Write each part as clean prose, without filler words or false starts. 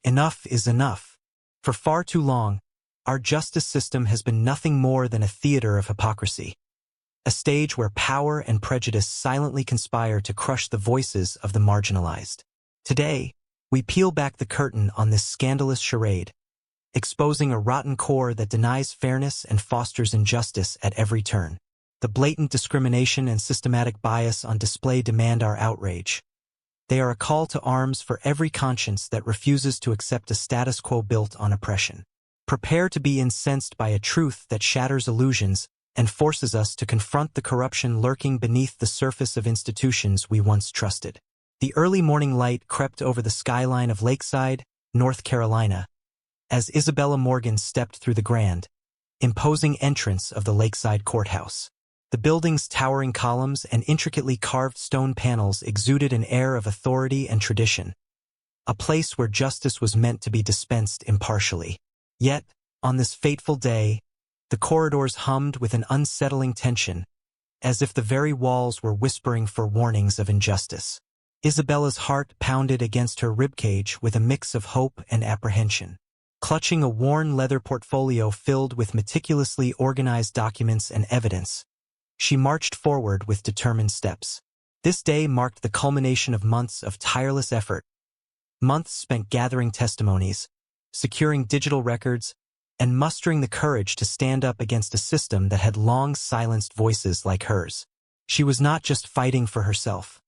Enough is enough. For far too long, our justice system has been nothing more than a theater of hypocrisy, a stage where power and prejudice silently conspire to crush the voices of the marginalized. Today, we peel back the curtain on this scandalous charade, exposing a rotten core that denies fairness and fosters injustice at every turn. The blatant discrimination and systematic bias on display demand our outrage. They are a call to arms for every conscience that refuses to accept a status quo built on oppression. Prepare to be incensed by a truth that shatters illusions and forces us to confront the corruption lurking beneath the surface of institutions we once trusted. The early morning light crept over the skyline of Lakeside, North Carolina, as Isabella Morgan stepped through the grand, imposing entrance of the Lakeside Courthouse. The building's towering columns and intricately carved stone panels exuded an air of authority and tradition, a place where justice was meant to be dispensed impartially. Yet, on this fateful day, the corridors hummed with an unsettling tension, as if the very walls were whispering for warnings of injustice. Isabella's heart pounded against her ribcage with a mix of hope and apprehension. Clutching a worn leather portfolio filled with meticulously organized documents and evidence, she marched forward with determined steps. This day marked the culmination of months of tireless effort, months spent gathering testimonies, securing digital records, and mustering the courage to stand up against a system that had long silenced voices like hers. She was not just fighting for herself.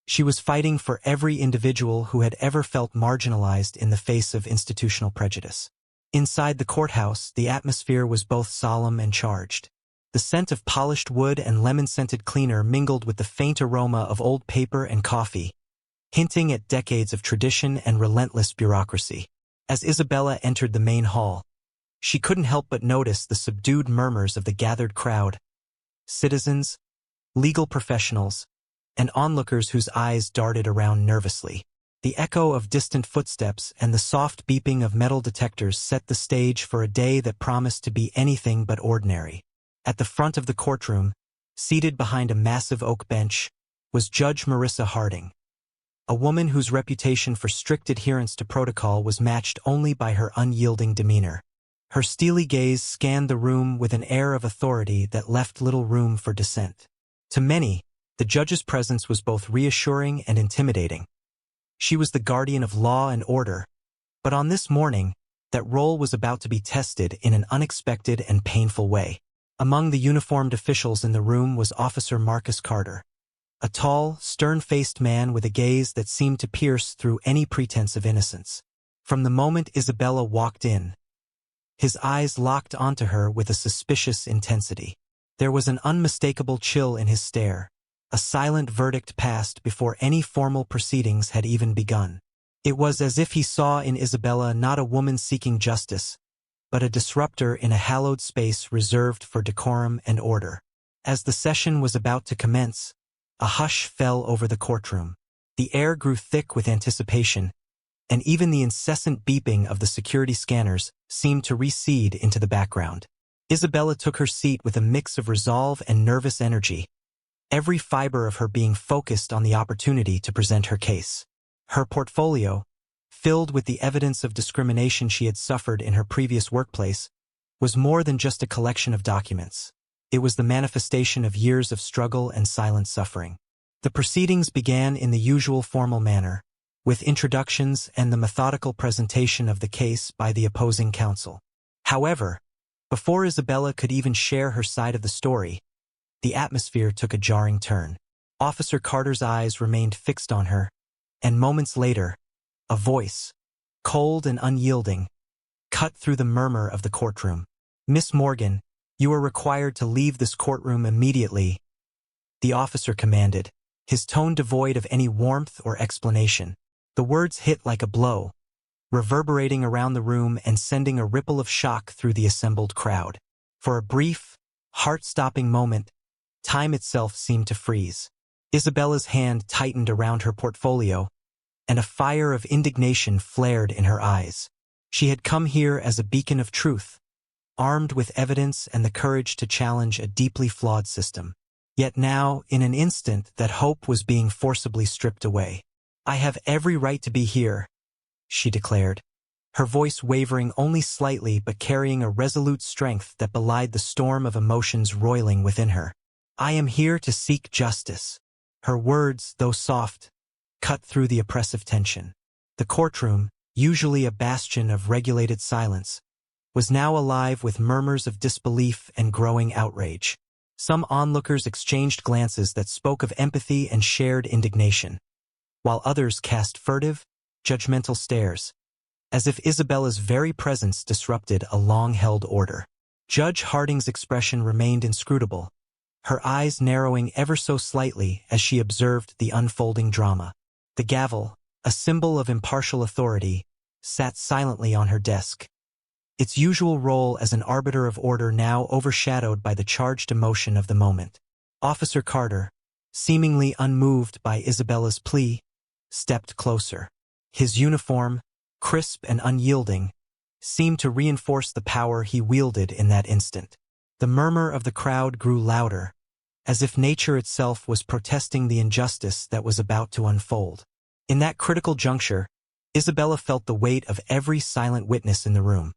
She was fighting for every individual who had ever felt marginalized in the face of institutional prejudice. Inside the courthouse, the atmosphere was both solemn and charged. The scent of polished wood and lemon-scented cleaner mingled with the faint aroma of old paper and coffee, hinting at decades of tradition and relentless bureaucracy. As Isabella entered the main hall, she couldn't help but notice the subdued murmurs of the gathered crowd, citizens, legal professionals, and onlookers whose eyes darted around nervously. The echo of distant footsteps and the soft beeping of metal detectors set the stage for a day that promised to be anything but ordinary. At the front of the courtroom, seated behind a massive oak bench, was Judge Marissa Harding, a woman whose reputation for strict adherence to protocol was matched only by her unyielding demeanor. Her steely gaze scanned the room with an air of authority that left little room for dissent. To many, the judge's presence was both reassuring and intimidating. She was the guardian of law and order, but on this morning, that role was about to be tested in an unexpected and painful way. Among the uniformed officials in the room was Officer Marcus Carter, a tall, stern-faced man with a gaze that seemed to pierce through any pretense of innocence. From the moment Isabella walked in, his eyes locked onto her with a suspicious intensity. There was an unmistakable chill in his stare, a silent verdict passed before any formal proceedings had even begun. It was as if he saw in Isabella not a woman seeking justice, but a disruptor in a hallowed space reserved for decorum and order. As the session was about to commence, a hush fell over the courtroom. The air grew thick with anticipation, and even the incessant beeping of the security scanners seemed to recede into the background. Isabella took her seat with a mix of resolve and nervous energy, every fiber of her being focused on the opportunity to present her case. Her portfolio, filled with the evidence of discrimination she had suffered in her previous workplace, was more than just a collection of documents. It was the manifestation of years of struggle and silent suffering. The proceedings began in the usual formal manner, with introductions and the methodical presentation of the case by the opposing counsel. However, before Isabella could even share her side of the story, the atmosphere took a jarring turn. Officer Carter's eyes remained fixed on her, and moments later, a voice, cold and unyielding, cut through the murmur of the courtroom. "Miss Morgan, you are required to leave this courtroom immediately," the officer commanded, his tone devoid of any warmth or explanation. The words hit like a blow, reverberating around the room and sending a ripple of shock through the assembled crowd. For a brief, heart-stopping moment, time itself seemed to freeze. Isabella's hand tightened around her portfolio, and a fire of indignation flared in her eyes. She had come here as a beacon of truth, armed with evidence and the courage to challenge a deeply flawed system. Yet now, in an instant, that hope was being forcibly stripped away. "I have every right to be here," she declared, her voice wavering only slightly but carrying a resolute strength that belied the storm of emotions roiling within her. "I am here to seek justice." Her words, though soft, cut through the oppressive tension. The courtroom, usually a bastion of regulated silence, was now alive with murmurs of disbelief and growing outrage. Some onlookers exchanged glances that spoke of empathy and shared indignation, while others cast furtive, judgmental stares, as if Isabella's very presence disrupted a long-held order. Judge Harding's expression remained inscrutable, her eyes narrowing ever so slightly as she observed the unfolding drama. The gavel, a symbol of impartial authority, sat silently on her desk, its usual role as an arbiter of order now overshadowed by the charged emotion of the moment. Officer Carter, seemingly unmoved by Isabella's plea, stepped closer. His uniform, crisp and unyielding, seemed to reinforce the power he wielded in that instant. The murmur of the crowd grew louder, as if nature itself was protesting the injustice that was about to unfold. In that critical juncture, Isabella felt the weight of every silent witness in the room.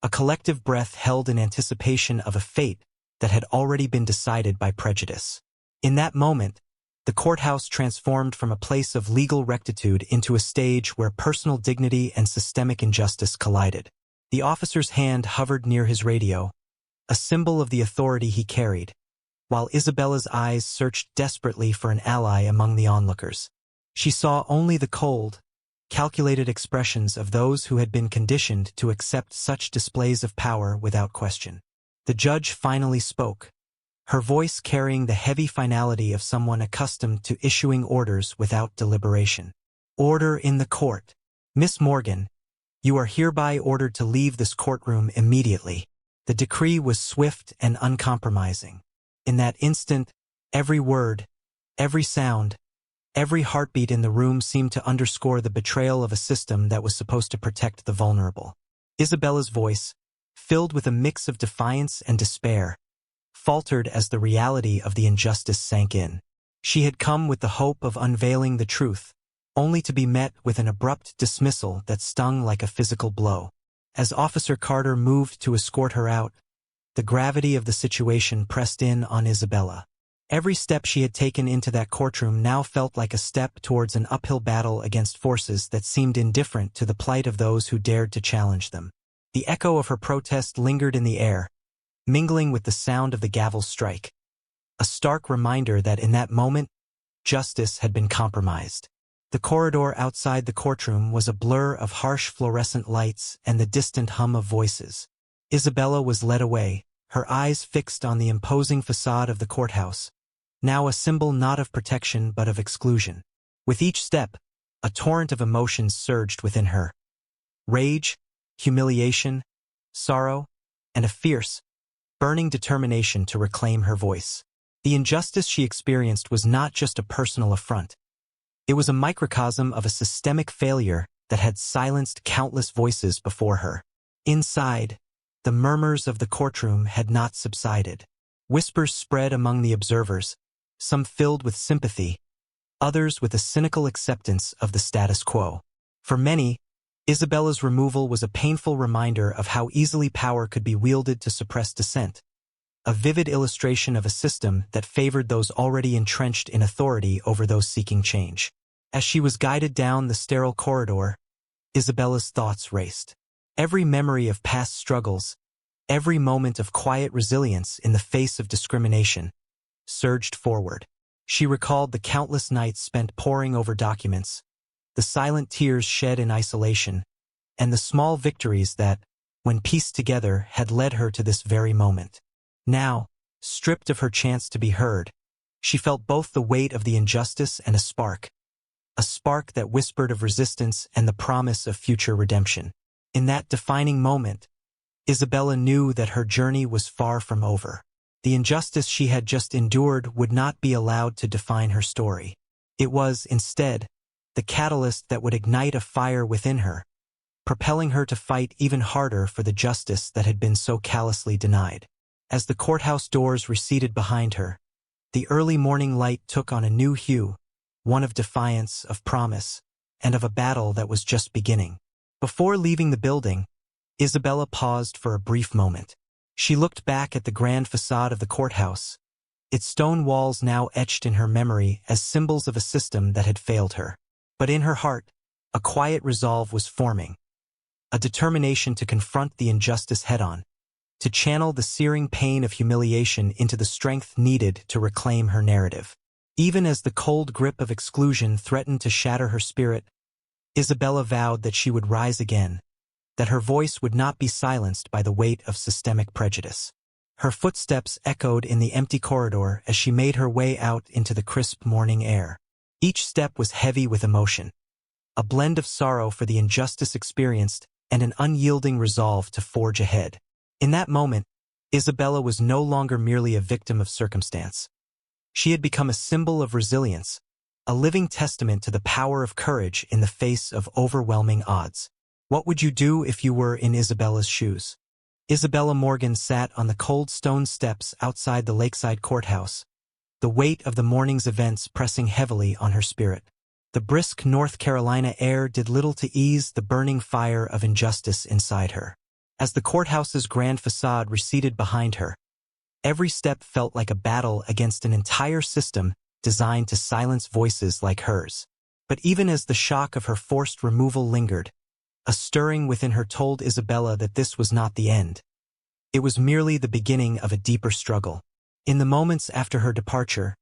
A collective breath held in anticipation of a fate that had already been decided by prejudice. In that moment, the courthouse transformed from a place of legal rectitude into a stage where personal dignity and systemic injustice collided. The officer's hand hovered near his radio, a symbol of the authority he carried, while Isabella's eyes searched desperately for an ally among the onlookers. She saw only the cold, calculated expressions of those who had been conditioned to accept such displays of power without question. The judge finally spoke, her voice carrying the heavy finality of someone accustomed to issuing orders without deliberation. "Order in the court. Miss Morgan, you are hereby ordered to leave this courtroom immediately." The decree was swift and uncompromising. In that instant, every word, every sound, every heartbeat in the room seemed to underscore the betrayal of a system that was supposed to protect the vulnerable. Isabella's voice, filled with a mix of defiance and despair, faltered as the reality of the injustice sank in. She had come with the hope of unveiling the truth, only to be met with an abrupt dismissal that stung like a physical blow. As Officer Carter moved to escort her out, the gravity of the situation pressed in on Isabella. Every step she had taken into that courtroom now felt like a step towards an uphill battle against forces that seemed indifferent to the plight of those who dared to challenge them. The echo of her protest lingered in the air, mingling with the sound of the gavel's strike, a stark reminder that in that moment, justice had been compromised. The corridor outside the courtroom was a blur of harsh fluorescent lights and the distant hum of voices. Isabella was led away, her eyes fixed on the imposing facade of the courthouse, now a symbol not of protection but of exclusion. With each step, a torrent of emotions surged within her. Rage, humiliation, sorrow, and a fierce, burning determination to reclaim her voice. The injustice she experienced was not just a personal affront. It was a microcosm of a systemic failure that had silenced countless voices before her. Inside, the murmurs of the courtroom had not subsided. Whispers spread among the observers, some filled with sympathy, others with a cynical acceptance of the status quo. For many, Isabella's removal was a painful reminder of how easily power could be wielded to suppress dissent, a vivid illustration of a system that favored those already entrenched in authority over those seeking change. As she was guided down the sterile corridor, Isabella's thoughts raced. Every memory of past struggles, every moment of quiet resilience in the face of discrimination, surged forward. She recalled the countless nights spent poring over documents, the silent tears shed in isolation, and the small victories that, when pieced together, had led her to this very moment. Now, stripped of her chance to be heard, she felt both the weight of the injustice and a spark that whispered of resistance and the promise of future redemption. In that defining moment, Isabella knew that her journey was far from over. The injustice she had just endured would not be allowed to define her story. It was, instead, the catalyst that would ignite a fire within her, propelling her to fight even harder for the justice that had been so callously denied. As the courthouse doors receded behind her, the early morning light took on a new hue, one of defiance, of promise, and of a battle that was just beginning. Before leaving the building, Isabella paused for a brief moment. She looked back at the grand facade of the courthouse, its stone walls now etched in her memory as symbols of a system that had failed her. But in her heart, a quiet resolve was forming, a determination to confront the injustice head-on, to channel the searing pain of humiliation into the strength needed to reclaim her narrative. Even as the cold grip of exclusion threatened to shatter her spirit, Isabella vowed that she would rise again, that her voice would not be silenced by the weight of systemic prejudice. Her footsteps echoed in the empty corridor as she made her way out into the crisp morning air. Each step was heavy with emotion, a blend of sorrow for the injustice experienced and an unyielding resolve to forge ahead. In that moment, Isabella was no longer merely a victim of circumstance. She had become a symbol of resilience, a living testament to the power of courage in the face of overwhelming odds. What would you do if you were in Isabella's shoes? Isabella Morgan sat on the cold stone steps outside the Lakeside Courthouse, the weight of the morning's events pressing heavily on her spirit. The brisk North Carolina air did little to ease the burning fire of injustice inside her. As the courthouse's grand facade receded behind her, every step felt like a battle against an entire system designed to silence voices like hers. But even as the shock of her forced removal lingered, a stirring within her told Isabella that this was not the end. It was merely the beginning of a deeper struggle. In the moments after her departure,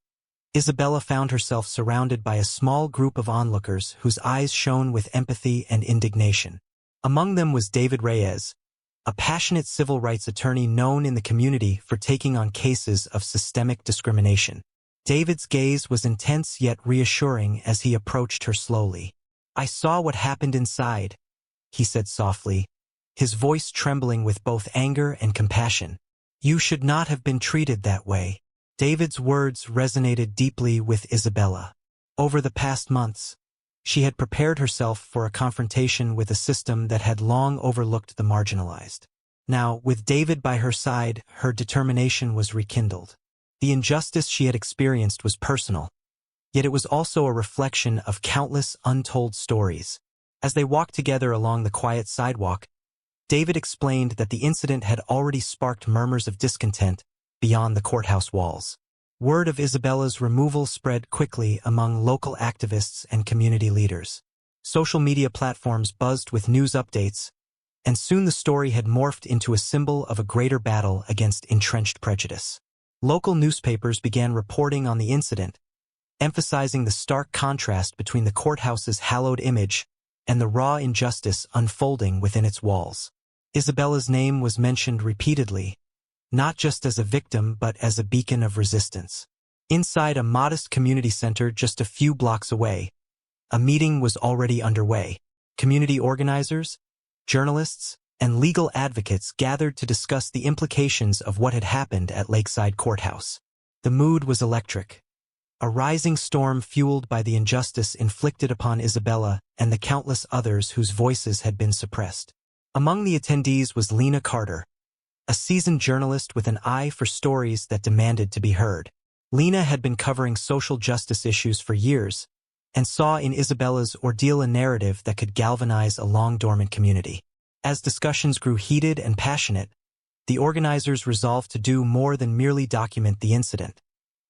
Isabella found herself surrounded by a small group of onlookers whose eyes shone with empathy and indignation. Among them was David Reyes, a passionate civil rights attorney known in the community for taking on cases of systemic discrimination. David's gaze was intense yet reassuring as he approached her slowly. "I saw what happened inside," he said softly, his voice trembling with both anger and compassion. "You should not have been treated that way." David's words resonated deeply with Isabella. Over the past months, she had prepared herself for a confrontation with a system that had long overlooked the marginalized. Now, with David by her side, her determination was rekindled. The injustice she had experienced was personal, yet it was also a reflection of countless untold stories. As they walked together along the quiet sidewalk, David explained that the incident had already sparked murmurs of discontent beyond the courthouse walls. Word of Isabella's removal spread quickly among local activists and community leaders. Social media platforms buzzed with news updates, and soon the story had morphed into a symbol of a greater battle against entrenched prejudice. Local newspapers began reporting on the incident, emphasizing the stark contrast between the courthouse's hallowed image and the raw injustice unfolding within its walls. Isabella's name was mentioned repeatedly, not just as a victim but as a beacon of resistance. Inside a modest community center just a few blocks away, a meeting was already underway. Community organizers, journalists, and legal advocates gathered to discuss the implications of what had happened at Lakeside Courthouse. The mood was electric, a rising storm fueled by the injustice inflicted upon Isabella and the countless others whose voices had been suppressed. Among the attendees was Lena Carter, a seasoned journalist with an eye for stories that demanded to be heard. Lena had been covering social justice issues for years and saw in Isabella's ordeal a narrative that could galvanize a long-dormant community. As discussions grew heated and passionate, the organizers resolved to do more than merely document the incident.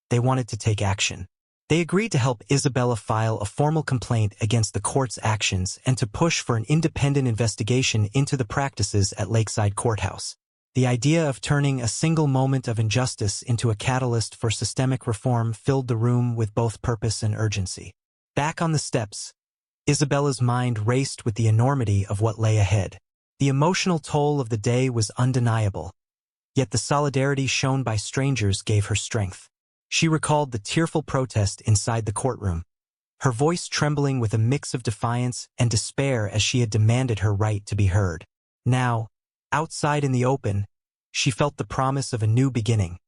They wanted to take action. They agreed to help Isabella file a formal complaint against the court's actions and to push for an independent investigation into the practices at Lakeside Courthouse. The idea of turning a single moment of injustice into a catalyst for systemic reform filled the room with both purpose and urgency. Back on the steps, Isabella's mind raced with the enormity of what lay ahead. The emotional toll of the day was undeniable, yet the solidarity shown by strangers gave her strength. She recalled the tearful protest inside the courtroom, her voice trembling with a mix of defiance and despair as she had demanded her right to be heard. Now, outside in the open, she felt the promise of a new beginning,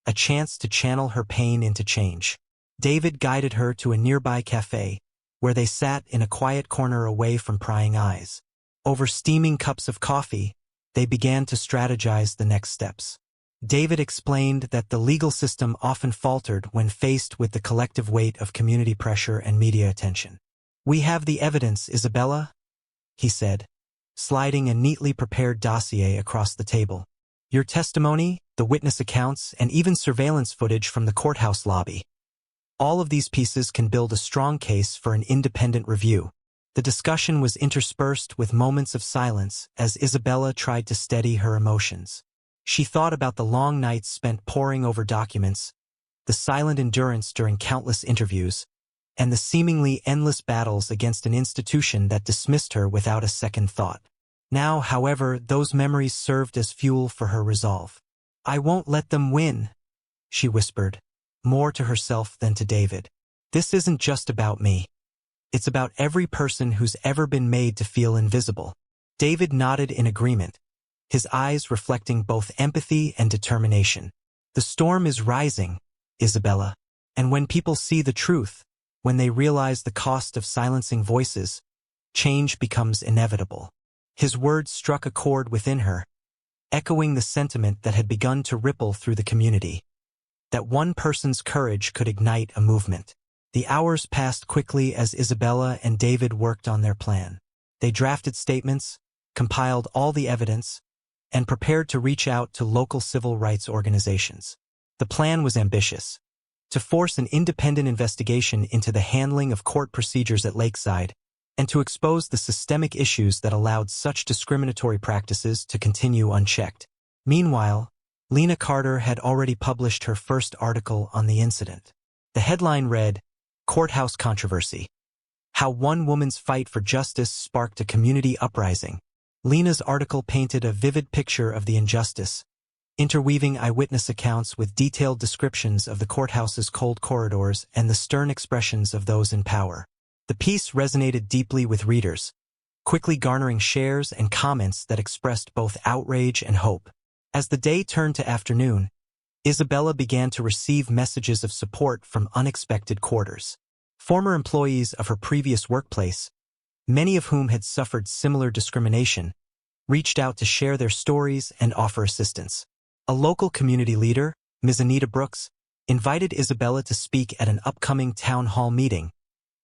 a chance to channel her pain into change. David guided her to a nearby cafe, where they sat in a quiet corner away from prying eyes. Over steaming cups of coffee, they began to strategize the next steps. David explained that the legal system often faltered when faced with the collective weight of community pressure and media attention. "We have the evidence, Isabella," he said, sliding a neatly prepared dossier across the table. Your testimony, the witness accounts, and even surveillance footage from the courthouse lobby. All of these pieces can build a strong case for an independent review. The discussion was interspersed with moments of silence as Isabella tried to steady her emotions. She thought about the long nights spent poring over documents, the silent endurance during countless interviews, and the seemingly endless battles against an institution that dismissed her without a second thought. Now, however, those memories served as fuel for her resolve. "I won't let them win," she whispered, more to herself than to David. "This isn't just about me. It's about every person who's ever been made to feel invisible." David nodded in agreement, his eyes reflecting both empathy and determination. "The storm is rising, Isabella, and when people see the truth, when they realize the cost of silencing voices, change becomes inevitable." His words struck a chord within her, echoing the sentiment that had begun to ripple through the community, that one person's courage could ignite a movement. The hours passed quickly as Isabella and David worked on their plan. They drafted statements, compiled all the evidence, and prepared to reach out to local civil rights organizations. The plan was ambitious: to force an independent investigation into the handling of court procedures at Lakeside, and to expose the systemic issues that allowed such discriminatory practices to continue unchecked. Meanwhile, Lena Carter had already published her first article on the incident. The headline read, "Courthouse Controversy: How One Woman's Fight for Justice Sparked a Community Uprising." Lena's article painted a vivid picture of the injustice, interweaving eyewitness accounts with detailed descriptions of the courthouse's cold corridors and the stern expressions of those in power. The piece resonated deeply with readers, quickly garnering shares and comments that expressed both outrage and hope. As the day turned to afternoon, Isabella began to receive messages of support from unexpected quarters. Former employees of her previous workplace, many of whom had suffered similar discrimination, reached out to share their stories and offer assistance. A local community leader, Ms. Anita Brooks, invited Isabella to speak at an upcoming town hall meeting,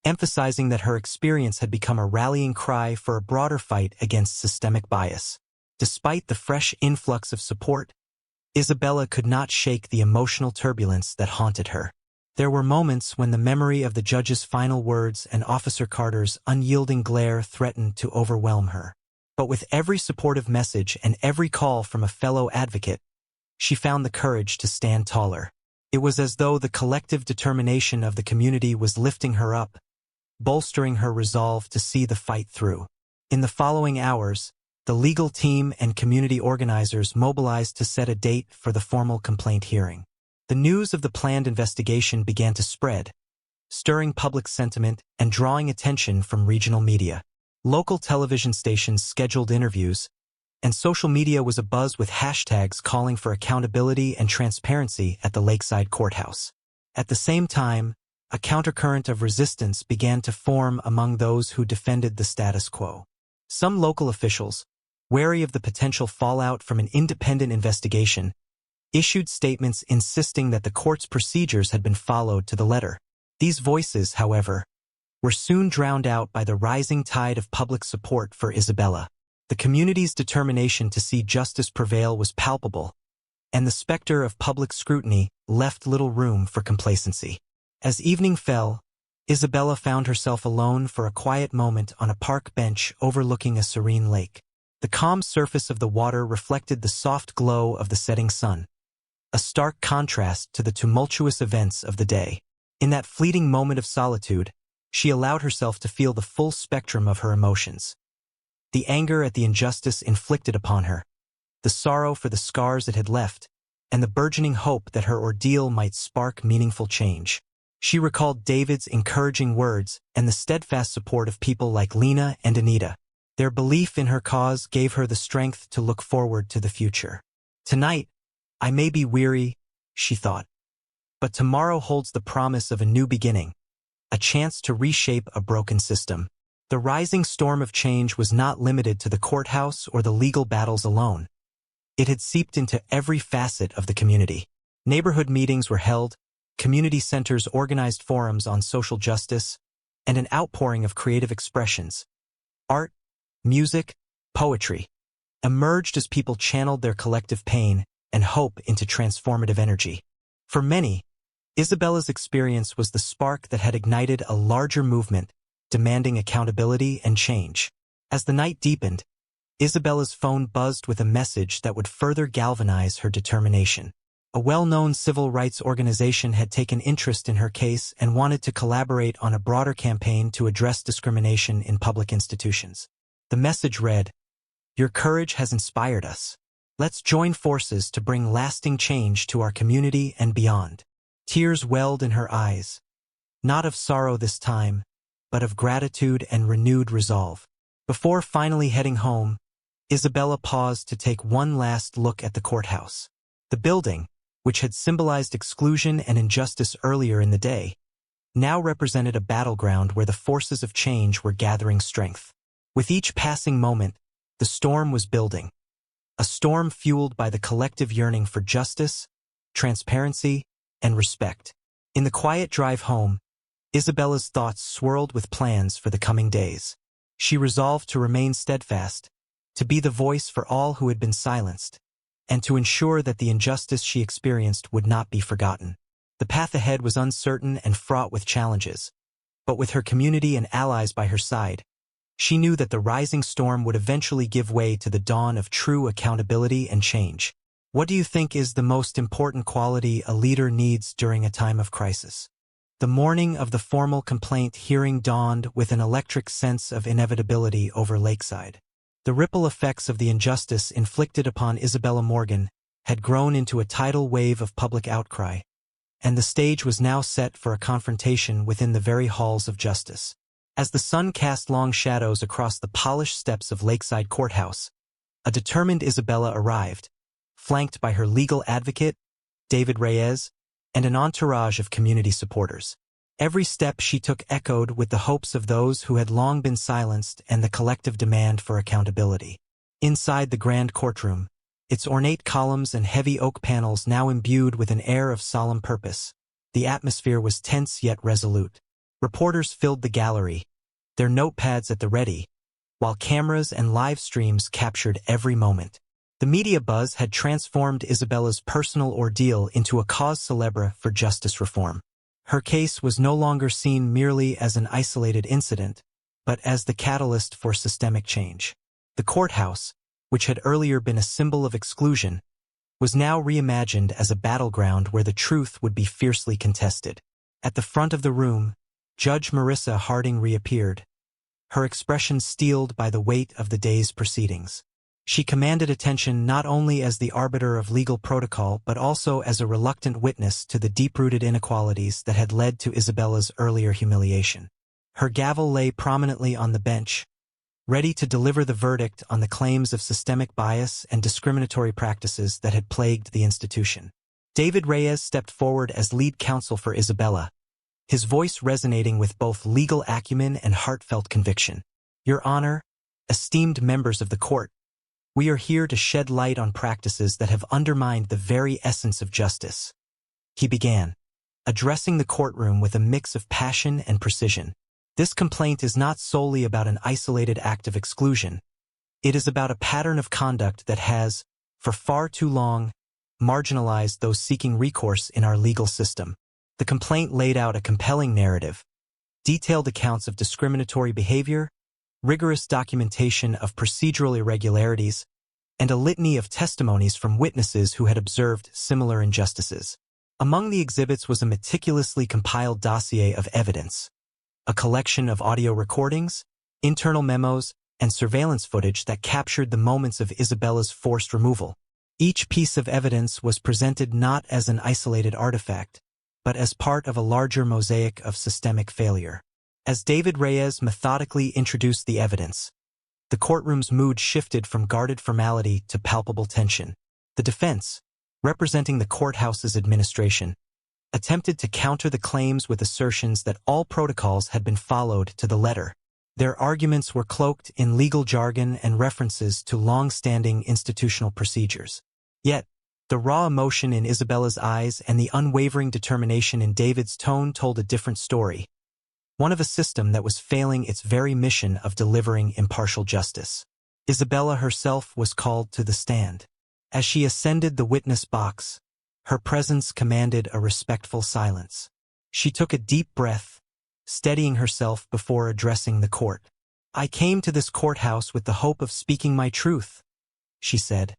emphasizing that her experience had become a rallying cry for a broader fight against systemic bias. Despite the fresh influx of support, Isabella could not shake the emotional turbulence that haunted her. There were moments when the memory of the judge's final words and Officer Carter's unyielding glare threatened to overwhelm her. But with every supportive message and every call from a fellow advocate, she found the courage to stand taller. It was as though the collective determination of the community was lifting her up, bolstering her resolve to see the fight through. In the following hours, the legal team and community organizers mobilized to set a date for the formal complaint hearing. The news of the planned investigation began to spread, stirring public sentiment and drawing attention from regional media. Local television stations scheduled interviews, and social media was abuzz with hashtags calling for accountability and transparency at the Lakeside Courthouse. At the same time, a countercurrent of resistance began to form among those who defended the status quo. Some local officials, wary of the potential fallout from an independent investigation, issued statements insisting that the court's procedures had been followed to the letter. These voices, however, were soon drowned out by the rising tide of public support for Isabella. The community's determination to see justice prevail was palpable, and the specter of public scrutiny left little room for complacency. As evening fell, Isabella found herself alone for a quiet moment on a park bench overlooking a serene lake. The calm surface of the water reflected the soft glow of the setting sun, a stark contrast to the tumultuous events of the day. In that fleeting moment of solitude, she allowed herself to feel the full spectrum of her emotions. The anger at the injustice inflicted upon her, the sorrow for the scars it had left, and the burgeoning hope that her ordeal might spark meaningful change. She recalled David's encouraging words and the steadfast support of people like Lena and Anita. Their belief in her cause gave her the strength to look forward to the future. "Tonight, I may be weary," she thought, "but tomorrow holds the promise of a new beginning, a chance to reshape a broken system." The rising storm of change was not limited to the courthouse or the legal battles alone. It had seeped into every facet of the community. Neighborhood meetings were held, community centers organized forums on social justice, and an outpouring of creative expressions. Art, music, poetry, emerged as people channeled their collective pain and hope into transformative energy. For many, Isabella's experience was the spark that had ignited a larger movement demanding accountability and change. As the night deepened, Isabella's phone buzzed with a message that would further galvanize her determination. A well-known civil rights organization had taken interest in her case and wanted to collaborate on a broader campaign to address discrimination in public institutions. The message read, "Your courage has inspired us. Let's join forces to bring lasting change to our community and beyond." Tears welled in her eyes, not of sorrow this time, but of gratitude and renewed resolve. Before finally heading home, Isabella paused to take one last look at the courthouse. The building, which had symbolized exclusion and injustice earlier in the day, now represented a battleground where the forces of change were gathering strength. With each passing moment, the storm was building, a storm fueled by the collective yearning for justice, transparency, and respect. In the quiet drive home, Isabella's thoughts swirled with plans for the coming days. She resolved to remain steadfast, to be the voice for all who had been silenced, and to ensure that the injustice she experienced would not be forgotten. The path ahead was uncertain and fraught with challenges, but with her community and allies by her side, she knew that the rising storm would eventually give way to the dawn of true accountability and change. What do you think is the most important quality a leader needs during a time of crisis? The morning of the formal complaint hearing dawned with an electric sense of inevitability over Lakeside. The ripple effects of the injustice inflicted upon Isabella Morgan had grown into a tidal wave of public outcry, and the stage was now set for a confrontation within the very halls of justice. As the sun cast long shadows across the polished steps of Lakeside Courthouse, a determined Isabella arrived, flanked by her legal advocate, David Reyes, and an entourage of community supporters. Every step she took echoed with the hopes of those who had long been silenced and the collective demand for accountability. Inside the grand courtroom, its ornate columns and heavy oak panels now imbued with an air of solemn purpose, the atmosphere was tense yet resolute. Reporters filled the gallery, their notepads at the ready, while cameras and live streams captured every moment. The media buzz had transformed Isabella's personal ordeal into a cause célèbre for justice reform. Her case was no longer seen merely as an isolated incident, but as the catalyst for systemic change. The courthouse, which had earlier been a symbol of exclusion, was now reimagined as a battleground where the truth would be fiercely contested. At the front of the room, Judge Marissa Harding reappeared, her expression steeled by the weight of the day's proceedings. She commanded attention not only as the arbiter of legal protocol but also as a reluctant witness to the deep-rooted inequalities that had led to Isabella's earlier humiliation. Her gavel lay prominently on the bench, ready to deliver the verdict on the claims of systemic bias and discriminatory practices that had plagued the institution. David Reyes stepped forward as lead counsel for Isabella, his voice resonating with both legal acumen and heartfelt conviction. "Your Honor, esteemed members of the court, we are here to shed light on practices that have undermined the very essence of justice," he began, addressing the courtroom with a mix of passion and precision. "This complaint is not solely about an isolated act of exclusion. It is about a pattern of conduct that has, for far too long, marginalized those seeking recourse in our legal system." The complaint laid out a compelling narrative, detailed accounts of discriminatory behavior, rigorous documentation of procedural irregularities, and a litany of testimonies from witnesses who had observed similar injustices. Among the exhibits was a meticulously compiled dossier of evidence, a collection of audio recordings, internal memos, and surveillance footage that captured the moments of Isabella's forced removal. Each piece of evidence was presented not as an isolated artifact, but as part of a larger mosaic of systemic failure. As David Reyes methodically introduced the evidence, the courtroom's mood shifted from guarded formality to palpable tension. The defense, representing the courthouse's administration, attempted to counter the claims with assertions that all protocols had been followed to the letter. Their arguments were cloaked in legal jargon and references to long-standing institutional procedures. Yet, the raw emotion in Isabella's eyes and the unwavering determination in David's tone told a different story, one of a system that was failing its very mission of delivering impartial justice. Isabella herself was called to the stand. As she ascended the witness box, her presence commanded a respectful silence. She took a deep breath, steadying herself before addressing the court. "I came to this courthouse with the hope of speaking my truth," she said,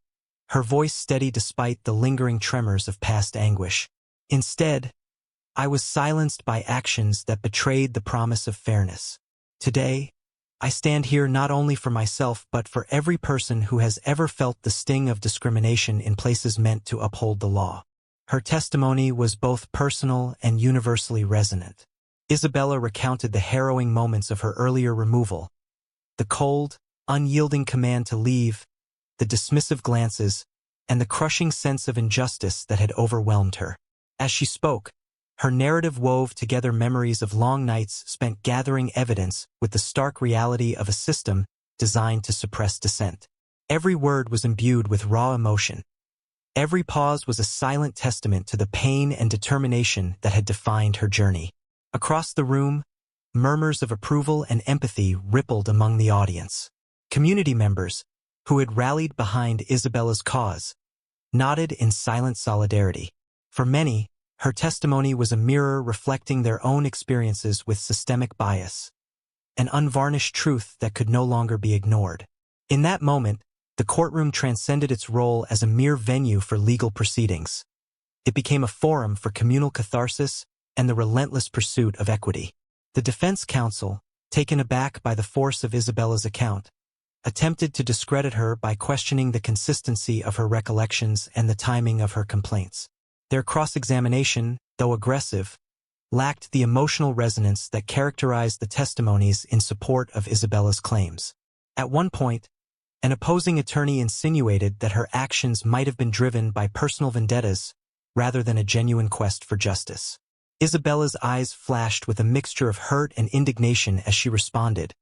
her voice steady despite the lingering tremors of past anguish. "Instead, I was silenced by actions that betrayed the promise of fairness. Today, I stand here not only for myself but for every person who has ever felt the sting of discrimination in places meant to uphold the law." Her testimony was both personal and universally resonant. Isabella recounted the harrowing moments of her earlier removal, the cold, unyielding command to leave, the dismissive glances, and the crushing sense of injustice that had overwhelmed her. As she spoke, her narrative wove together memories of long nights spent gathering evidence with the stark reality of a system designed to suppress dissent. Every word was imbued with raw emotion. Every pause was a silent testament to the pain and determination that had defined her journey. Across the room, murmurs of approval and empathy rippled among the audience. Community members, who had rallied behind Isabella's cause, nodded in silent solidarity. For many, her testimony was a mirror reflecting their own experiences with systemic bias, an unvarnished truth that could no longer be ignored. In that moment, the courtroom transcended its role as a mere venue for legal proceedings. It became a forum for communal catharsis and the relentless pursuit of equity. The defense counsel, taken aback by the force of Isabella's account, attempted to discredit her by questioning the consistency of her recollections and the timing of her complaints. Their cross-examination, though aggressive, lacked the emotional resonance that characterized the testimonies in support of Isabella's claims. At one point, an opposing attorney insinuated that her actions might have been driven by personal vendettas rather than a genuine quest for justice. Isabella's eyes flashed with a mixture of hurt and indignation as she responded,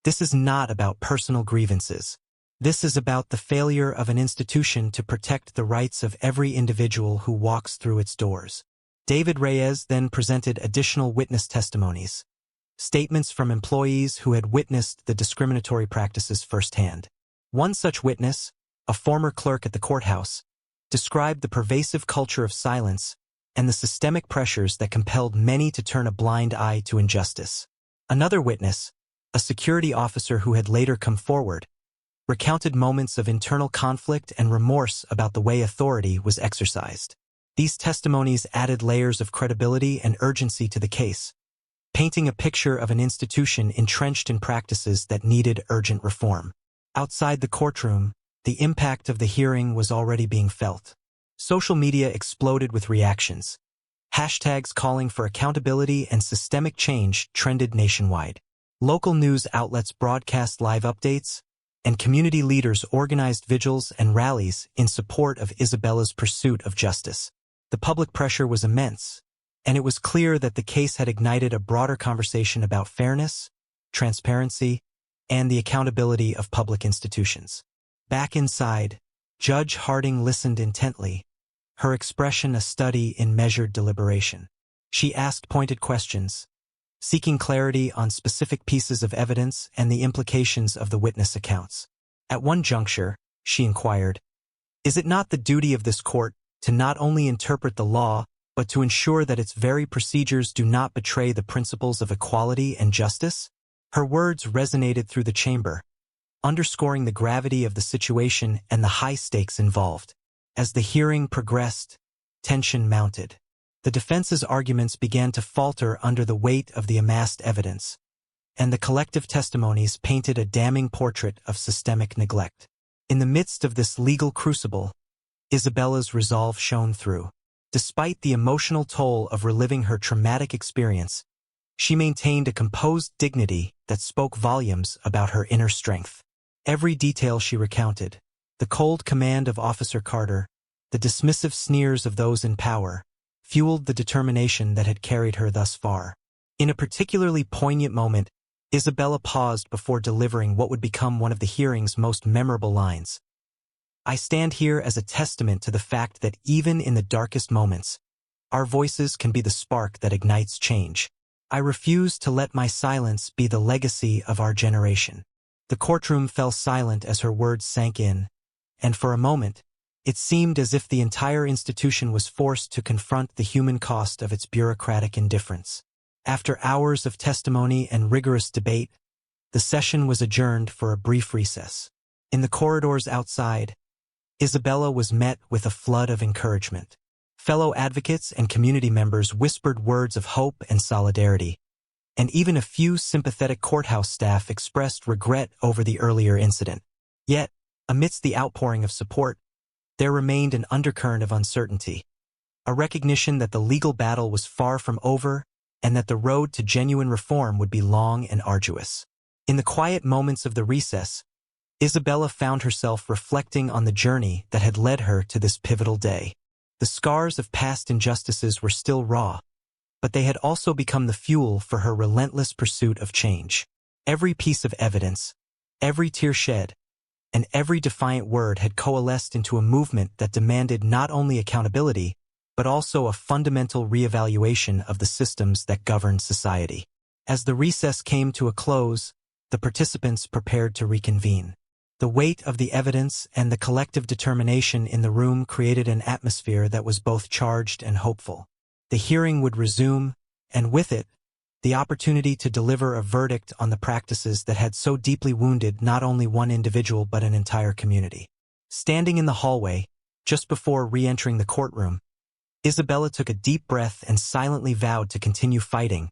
"This is not about personal grievances. This is about the failure of an institution to protect the rights of every individual who walks through its doors." David Reyes then presented additional witness testimonies, statements from employees who had witnessed the discriminatory practices firsthand. One such witness, a former clerk at the courthouse, described the pervasive culture of silence and the systemic pressures that compelled many to turn a blind eye to injustice. Another witness, a security officer who had later come forward, recounted moments of internal conflict and remorse about the way authority was exercised. These testimonies added layers of credibility and urgency to the case, painting a picture of an institution entrenched in practices that needed urgent reform. Outside the courtroom, the impact of the hearing was already being felt. Social media exploded with reactions. Hashtags calling for accountability and systemic change trended nationwide. Local news outlets broadcast live updates, and community leaders organized vigils and rallies in support of Isabella's pursuit of justice. The public pressure was immense, and it was clear that the case had ignited a broader conversation about fairness, transparency, and the accountability of public institutions. Back inside, Judge Harding listened intently, her expression a study in measured deliberation. She asked pointed questions, seeking clarity on specific pieces of evidence and the implications of the witness accounts. At one juncture, she inquired, "Is it not the duty of this court to not only interpret the law, but to ensure that its very procedures do not betray the principles of equality and justice?" Her words resonated through the chamber, underscoring the gravity of the situation and the high stakes involved. As the hearing progressed, tension mounted. The defense's arguments began to falter under the weight of the amassed evidence, and the collective testimonies painted a damning portrait of systemic neglect. In the midst of this legal crucible, Isabella's resolve shone through. Despite the emotional toll of reliving her traumatic experience, she maintained a composed dignity that spoke volumes about her inner strength. Every detail she recounted, the cold command of Officer Carter, the dismissive sneers of those in power, fueled the determination that had carried her thus far. In a particularly poignant moment, Isabella paused before delivering what would become one of the hearing's most memorable lines. "I stand here as a testament to the fact that even in the darkest moments, our voices can be the spark that ignites change. I refuse to let my silence be the legacy of our generation." The courtroom fell silent as her words sank in, and for a moment, it seemed as if the entire institution was forced to confront the human cost of its bureaucratic indifference. After hours of testimony and rigorous debate, the session was adjourned for a brief recess. In the corridors outside, Isabella was met with a flood of encouragement. Fellow advocates and community members whispered words of hope and solidarity, and even a few sympathetic courthouse staff expressed regret over the earlier incident. Yet, amidst the outpouring of support, there remained an undercurrent of uncertainty, a recognition that the legal battle was far from over and that the road to genuine reform would be long and arduous. In the quiet moments of the recess, Isabella found herself reflecting on the journey that had led her to this pivotal day. The scars of past injustices were still raw, but they had also become the fuel for her relentless pursuit of change. Every piece of evidence, every tear shed, and every defiant word had coalesced into a movement that demanded not only accountability, but also a fundamental reevaluation of the systems that govern society. As the recess came to a close, the participants prepared to reconvene. The weight of the evidence and the collective determination in the room created an atmosphere that was both charged and hopeful. The hearing would resume, and with it, the opportunity to deliver a verdict on the practices that had so deeply wounded not only one individual but an entire community. Standing in the hallway, just before re-entering the courtroom, Isabella took a deep breath and silently vowed to continue fighting,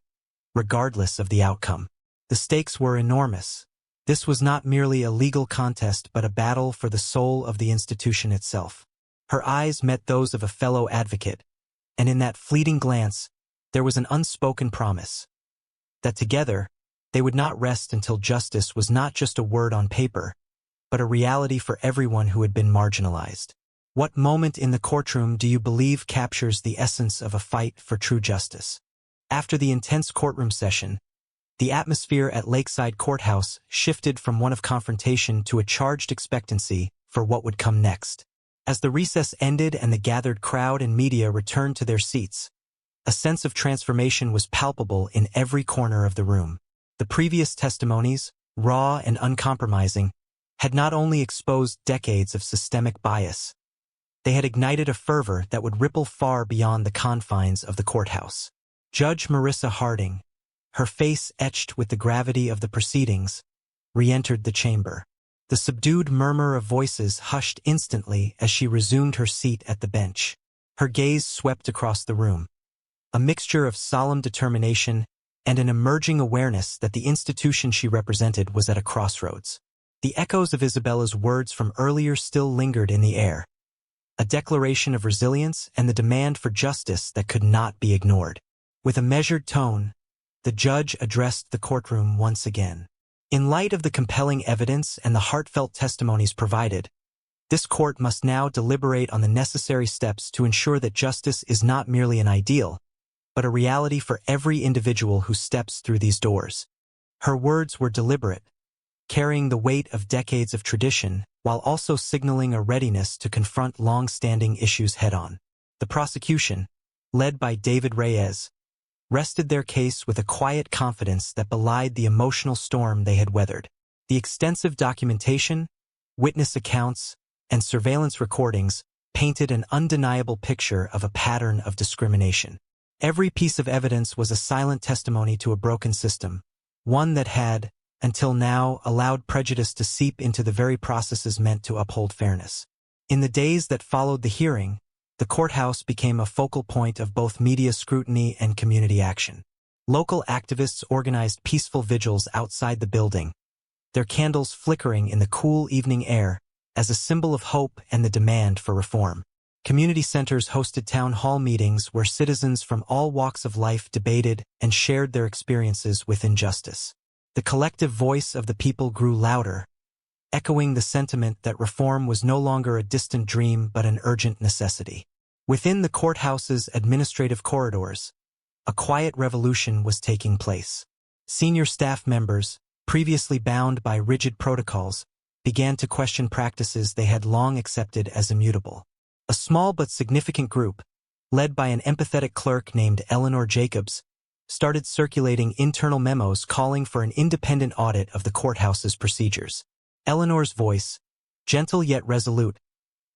regardless of the outcome. The stakes were enormous. This was not merely a legal contest but a battle for the soul of the institution itself. Her eyes met those of a fellow advocate, and in that fleeting glance, there was an unspoken promise that together, they would not rest until justice was not just a word on paper, but a reality for everyone who had been marginalized. What moment in the courtroom do you believe captures the essence of a fight for true justice? After the intense courtroom session, the atmosphere at Lakeside Courthouse shifted from one of confrontation to a charged expectancy for what would come next. As the recess ended and the gathered crowd and media returned to their seats, a sense of transformation was palpable in every corner of the room. The previous testimonies, raw and uncompromising, had not only exposed decades of systemic bias, they had ignited a fervor that would ripple far beyond the confines of the courthouse. Judge Marissa Harding, her face etched with the gravity of the proceedings, re-entered the chamber. The subdued murmur of voices hushed instantly as she resumed her seat at the bench. Her gaze swept across the room, a mixture of solemn determination and an emerging awareness that the institution she represented was at a crossroads. The echoes of Isabella's words from earlier still lingered in the air, a declaration of resilience and the demand for justice that could not be ignored. With a measured tone, the judge addressed the courtroom once again. In light of the compelling evidence and the heartfelt testimonies provided, this court must now deliberate on the necessary steps to ensure that justice is not merely an ideal, but a reality for every individual who steps through these doors. Her words were deliberate, carrying the weight of decades of tradition, while also signaling a readiness to confront long-standing issues head-on. The prosecution, led by David Reyes, rested their case with a quiet confidence that belied the emotional storm they had weathered. The extensive documentation, witness accounts, and surveillance recordings painted an undeniable picture of a pattern of discrimination. Every piece of evidence was a silent testimony to a broken system, one that had, until now, allowed prejudice to seep into the very processes meant to uphold fairness. In the days that followed the hearing, the courthouse became a focal point of both media scrutiny and community action. Local activists organized peaceful vigils outside the building, their candles flickering in the cool evening air as a symbol of hope and the demand for reform. Community centers hosted town hall meetings where citizens from all walks of life debated and shared their experiences with injustice. The collective voice of the people grew louder, echoing the sentiment that reform was no longer a distant dream but an urgent necessity. Within the courthouse's administrative corridors, a quiet revolution was taking place. Senior staff members, previously bound by rigid protocols, began to question practices they had long accepted as immutable. A small but significant group, led by an empathetic clerk named Eleanor Jacobs, started circulating internal memos calling for an independent audit of the courthouse's procedures. Eleanor's voice, gentle yet resolute,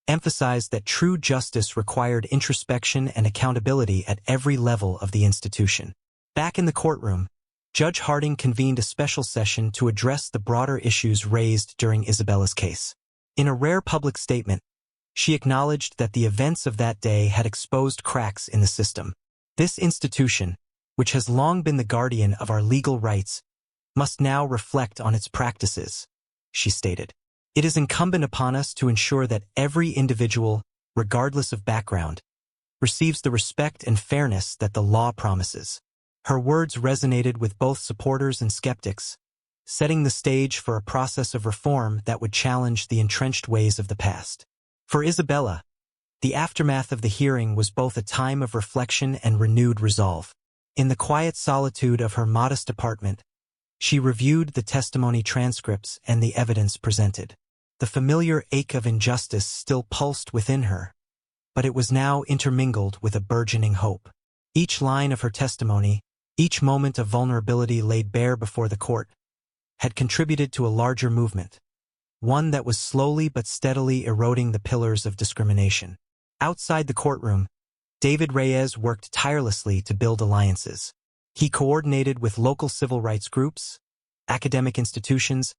emphasized that true justice required introspection and accountability at every level of the institution. Back in the courtroom, Judge Harding convened a special session to address the broader issues raised during Isabella's case. In a rare public statement, she acknowledged that the events of that day had exposed cracks in the system. This institution, which has long been the guardian of our legal rights, must now reflect on its practices, she stated. It is incumbent upon us to ensure that every individual, regardless of background, receives the respect and fairness that the law promises. Her words resonated with both supporters and skeptics, setting the stage for a process of reform that would challenge the entrenched ways of the past. For Isabella, the aftermath of the hearing was both a time of reflection and renewed resolve. In the quiet solitude of her modest apartment, she reviewed the testimony transcripts and the evidence presented. The familiar ache of injustice still pulsed within her, but it was now intermingled with a burgeoning hope. Each line of her testimony, each moment of vulnerability laid bare before the court, had contributed to a larger movement, one that was slowly but steadily eroding the pillars of discrimination. Outside the courtroom, David Reyes worked tirelessly to build alliances. He coordinated with local civil rights groups, academic institutions,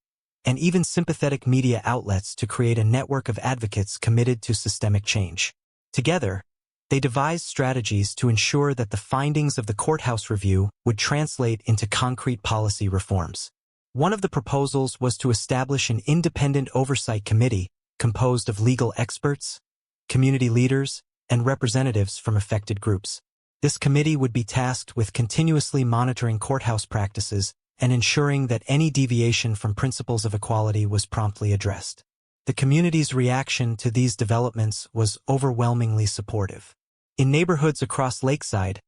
and even sympathetic media outlets to create a network of advocates committed to systemic change. Together, they devised strategies to ensure that the findings of the courthouse review would translate into concrete policy reforms. One of the proposals was to establish an independent oversight committee composed of legal experts, community leaders, and representatives from affected groups. This committee would be tasked with continuously monitoring courthouse practices and ensuring that any deviation from principles of equality was promptly addressed. The community's reaction to these developments was overwhelmingly supportive. In neighborhoods across Lakeside,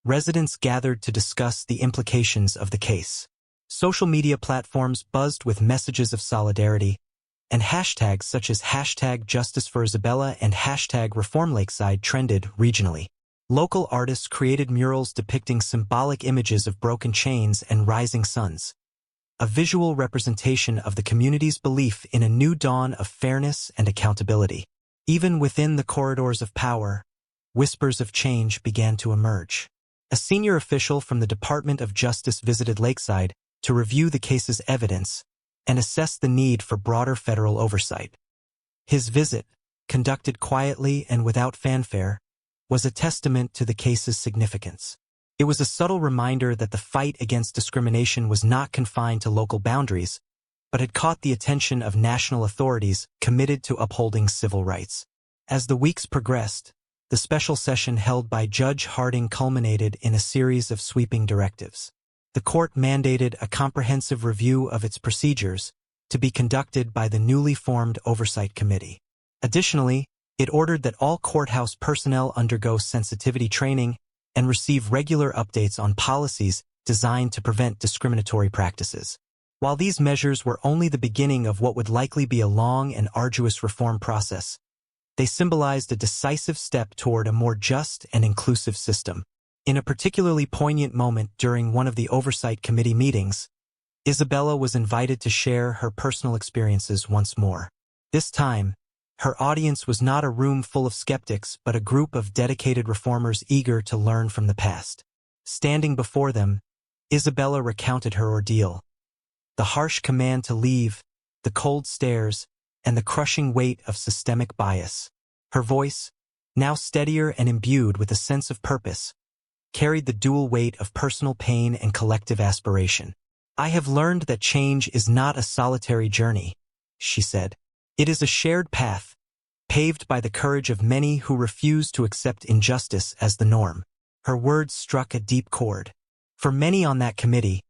residents gathered to discuss the implications of the case. Social media platforms buzzed with messages of solidarity, and hashtags such as #JusticeForIsabella and #ReformLakeside trended regionally. Local artists created murals depicting symbolic images of broken chains and rising suns, a visual representation of the community's belief in a new dawn of fairness and accountability. Even within the corridors of power, whispers of change began to emerge. A senior official from the Department of Justice visited Lakeside to review the case's evidence and assess the need for broader federal oversight. His visit, conducted quietly and without fanfare, was a testament to the case's significance. It was a subtle reminder that the fight against discrimination was not confined to local boundaries, but had caught the attention of national authorities committed to upholding civil rights. As the weeks progressed, the special session held by Judge Harding culminated in a series of sweeping directives. The court mandated a comprehensive review of its procedures to be conducted by the newly formed Oversight Committee. Additionally, it ordered that all courthouse personnel undergo sensitivity training and receive regular updates on policies designed to prevent discriminatory practices. While these measures were only the beginning of what would likely be a long and arduous reform process, they symbolized a decisive step toward a more just and inclusive system. In a particularly poignant moment during one of the Oversight Committee meetings, Isabella was invited to share her personal experiences once more. This time, her audience was not a room full of skeptics, but a group of dedicated reformers eager to learn from the past. Standing before them, Isabella recounted her ordeal. The harsh command to leave, the cold stares, and the crushing weight of systemic bias. Her voice, now steadier and imbued with a sense of purpose, carried the dual weight of personal pain and collective aspiration. "I have learned that change is not a solitary journey," she said. "It is a shared path, paved by the courage of many who refuse to accept injustice as the norm." Her words struck a deep chord. For many on that committee,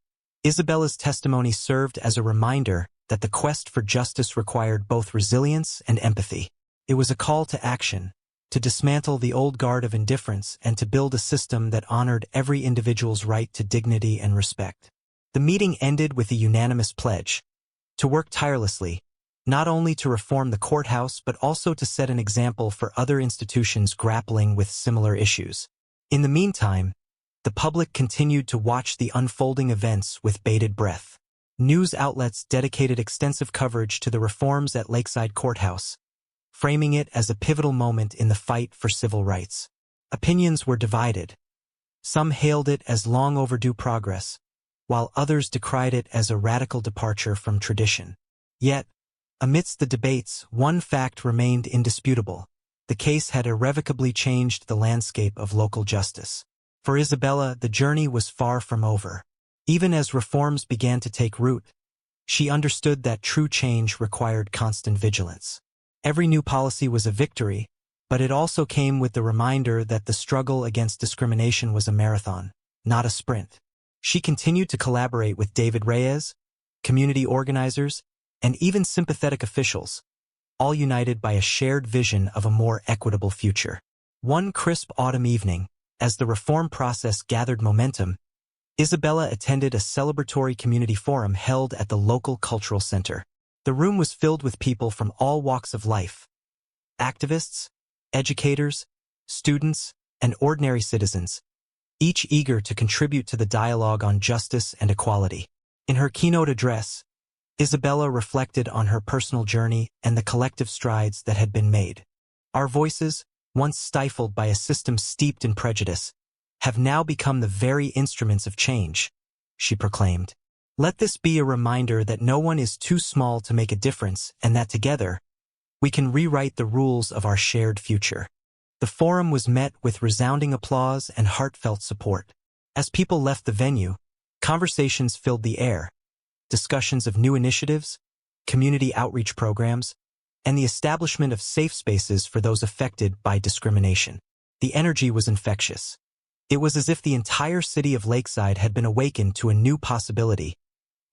Isabella's testimony served as a reminder that the quest for justice required both resilience and empathy. It was a call to action, to dismantle the old guard of indifference and to build a system that honored every individual's right to dignity and respect. The meeting ended with a unanimous pledge to work tirelessly, not only to reform the courthouse but also to set an example for other institutions grappling with similar issues. In the meantime, the public continued to watch the unfolding events with bated breath. News outlets dedicated extensive coverage to the reforms at Lakeside Courthouse, framing it as a pivotal moment in the fight for civil rights. Opinions were divided. Some hailed it as long overdue progress, while others decried it as a radical departure from tradition. Yet, amidst the debates, one fact remained indisputable. The case had irrevocably changed the landscape of local justice. For Isabella, the journey was far from over. Even as reforms began to take root, she understood that true change required constant vigilance. Every new policy was a victory, but it also came with the reminder that the struggle against discrimination was a marathon, not a sprint. She continued to collaborate with David Reyes, community organizers, and even sympathetic officials, all united by a shared vision of a more equitable future. One crisp autumn evening, as the reform process gathered momentum, Isabella attended a celebratory community forum held at the local cultural center. The room was filled with people from all walks of life: activists, educators, students, and ordinary citizens, each eager to contribute to the dialogue on justice and equality. In her keynote address, Isabella reflected on her personal journey and the collective strides that had been made. Our voices, once stifled by a system steeped in prejudice, have now become the very instruments of change, she proclaimed. Let this be a reminder that no one is too small to make a difference and that together, we can rewrite the rules of our shared future. The forum was met with resounding applause and heartfelt support. As people left the venue, conversations filled the air. Discussions of new initiatives, community outreach programs, and the establishment of safe spaces for those affected by discrimination. The energy was infectious. It was as if the entire city of Lakeside had been awakened to a new possibility,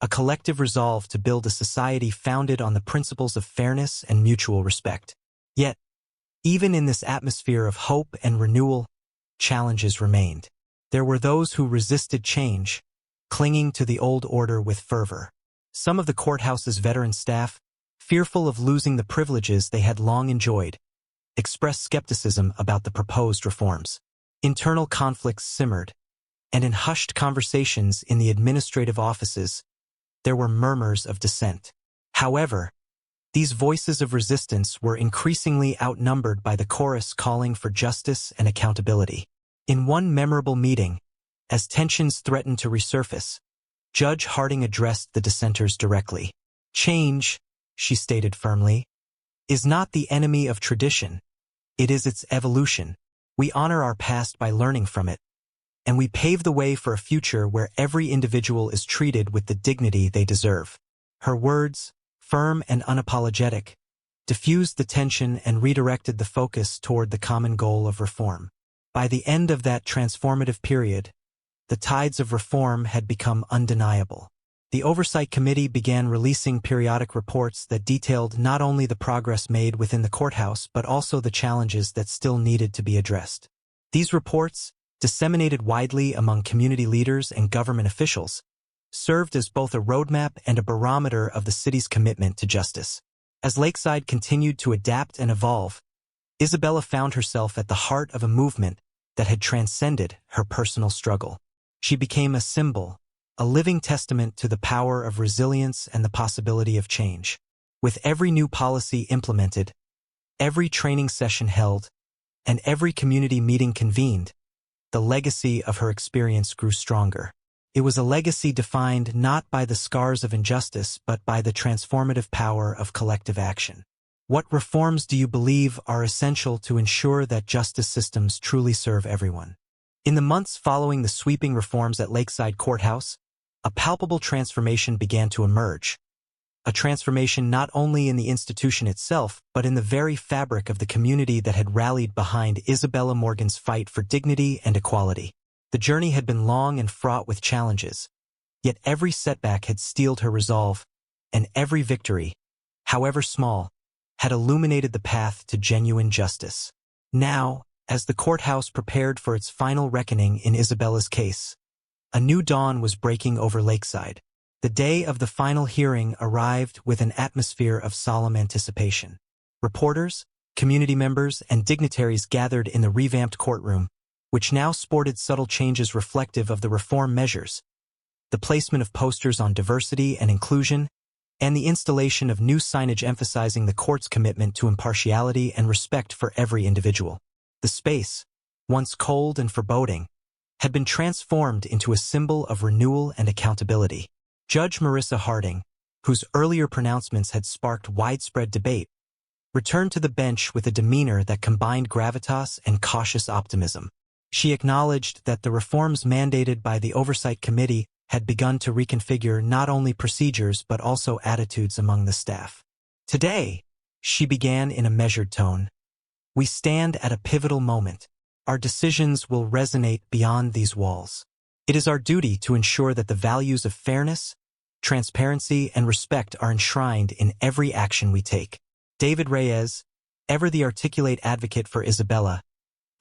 a collective resolve to build a society founded on the principles of fairness and mutual respect. Yet, even in this atmosphere of hope and renewal, challenges remained. There were those who resisted change, clinging to the old order with fervor. Some of the courthouse's veteran staff, fearful of losing the privileges they had long enjoyed, expressed skepticism about the proposed reforms. Internal conflicts simmered, and in hushed conversations in the administrative offices, there were murmurs of dissent. However, these voices of resistance were increasingly outnumbered by the chorus calling for justice and accountability. In one memorable meeting, as tensions threatened to resurface, Judge Harding addressed the dissenters directly. Change, she stated firmly, is not the enemy of tradition. It is its evolution. We honor our past by learning from it, and we pave the way for a future where every individual is treated with the dignity they deserve. Her words, firm and unapologetic, diffused the tension and redirected the focus toward the common goal of reform. By the end of that transformative period, the tides of reform had become undeniable. The Oversight Committee began releasing periodic reports that detailed not only the progress made within the courthouse but also the challenges that still needed to be addressed. These reports, disseminated widely among community leaders and government officials, served as both a roadmap and a barometer of the city's commitment to justice. As Lakeside continued to adapt and evolve, Isabella found herself at the heart of a movement that had transcended her personal struggle. She became a symbol, a living testament to the power of resilience and the possibility of change. With every new policy implemented, every training session held, and every community meeting convened, the legacy of her experience grew stronger. It was a legacy defined not by the scars of injustice but by the transformative power of collective action. What reforms do you believe are essential to ensure that justice systems truly serve everyone? In the months following the sweeping reforms at Lakeside Courthouse, a palpable transformation began to emerge. A transformation not only in the institution itself, but in the very fabric of the community that had rallied behind Isabella Morgan's fight for dignity and equality. The journey had been long and fraught with challenges, yet every setback had steeled her resolve, and every victory, however small, had illuminated the path to genuine justice. Now, as the courthouse prepared for its final reckoning in Isabella's case, a new dawn was breaking over Lakeside. The day of the final hearing arrived with an atmosphere of solemn anticipation. Reporters, community members, and dignitaries gathered in the revamped courtroom, which now sported subtle changes reflective of the reform measures, the placement of posters on diversity and inclusion, and the installation of new signage emphasizing the court's commitment to impartiality and respect for every individual. The space, once cold and foreboding, had been transformed into a symbol of renewal and accountability. Judge Marissa Harding, whose earlier pronouncements had sparked widespread debate, returned to the bench with a demeanor that combined gravitas and cautious optimism. She acknowledged that the reforms mandated by the Oversight Committee had begun to reconfigure not only procedures but also attitudes among the staff. Today, she began in a measured tone, we stand at a pivotal moment. Our decisions will resonate beyond these walls. It is our duty to ensure that the values of fairness, transparency, and respect are enshrined in every action we take. David Reyes, ever the articulate advocate for Isabella,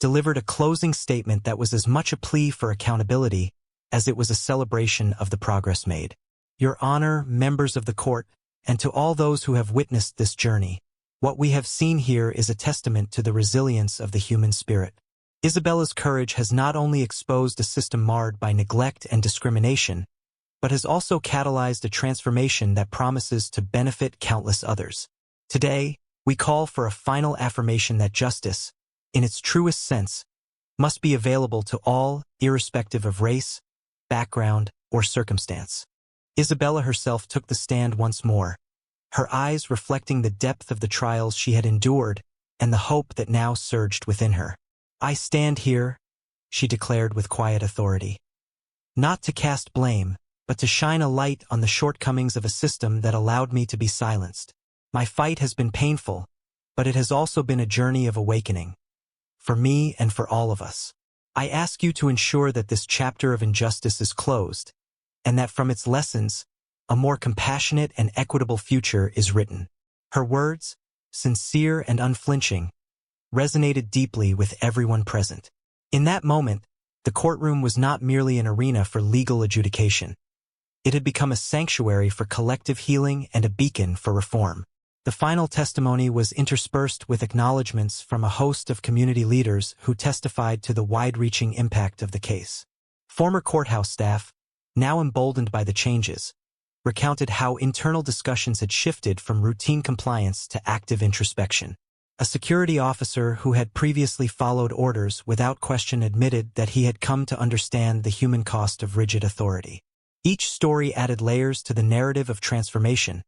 delivered a closing statement that was as much a plea for accountability as it was a celebration of the progress made. Your Honor, members of the court, and to all those who have witnessed this journey, what we have seen here is a testament to the resilience of the human spirit. Isabella's courage has not only exposed a system marred by neglect and discrimination, but has also catalyzed a transformation that promises to benefit countless others. Today, we call for a final affirmation that justice, in its truest sense, must be available to all, irrespective of race, background, or circumstance. Isabella herself took the stand once more, her eyes reflecting the depth of the trials she had endured and the hope that now surged within her. I stand here, she declared with quiet authority, not to cast blame, but to shine a light on the shortcomings of a system that allowed me to be silenced. My fight has been painful, but it has also been a journey of awakening, for me and for all of us. I ask you to ensure that this chapter of injustice is closed, and that from its lessons, a more compassionate and equitable future is written. Her words, sincere and unflinching, resonated deeply with everyone present. In that moment, the courtroom was not merely an arena for legal adjudication. It had become a sanctuary for collective healing and a beacon for reform. The final testimony was interspersed with acknowledgments from a host of community leaders who testified to the wide-reaching impact of the case. Former courthouse staff, now emboldened by the changes, recounted how internal discussions had shifted from routine compliance to active introspection. A security officer who had previously followed orders without question admitted that he had come to understand the human cost of rigid authority. Each story added layers to the narrative of transformation,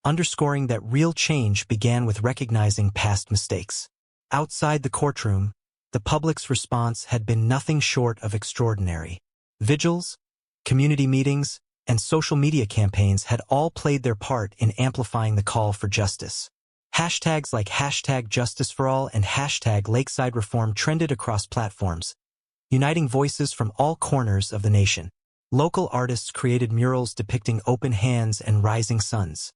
underscoring that real change began with recognizing past mistakes. Outside the courtroom, the public's response had been nothing short of extraordinary. Vigils, community meetings, and social media campaigns had all played their part in amplifying the call for justice. Hashtags like #JusticeForAll and #LakesideReform trended across platforms, uniting voices from all corners of the nation. Local artists created murals depicting open hands and rising suns,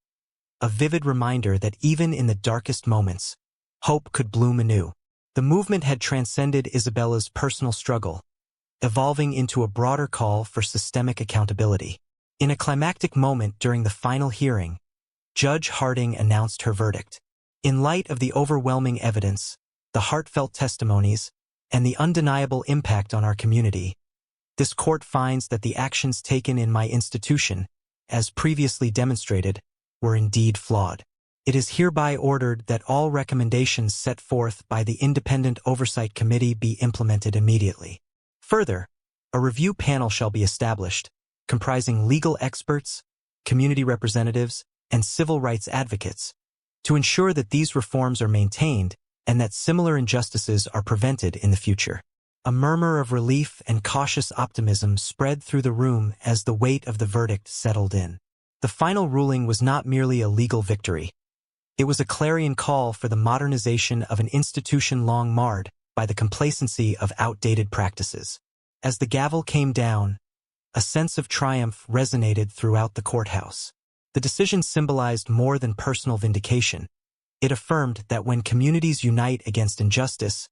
a vivid reminder that even in the darkest moments, hope could bloom anew. The movement had transcended Isabella's personal struggle, evolving into a broader call for systemic accountability. In a climactic moment during the final hearing, Judge Harding announced her verdict. In light of the overwhelming evidence, the heartfelt testimonies, and the undeniable impact on our community, this court finds that the actions taken in my institution, as previously demonstrated, were indeed flawed. It is hereby ordered that all recommendations set forth by the Independent Oversight Committee be implemented immediately. Further, a review panel shall be established, comprising legal experts, community representatives, and civil rights advocates, to ensure that these reforms are maintained and that similar injustices are prevented in the future. A murmur of relief and cautious optimism spread through the room as the weight of the verdict settled in. The final ruling was not merely a legal victory. It was a clarion call for the modernization of an institution long marred by the complacency of outdated practices. As the gavel came down, a sense of triumph resonated throughout the courthouse. The decision symbolized more than personal vindication. It affirmed that when communities unite against injustice,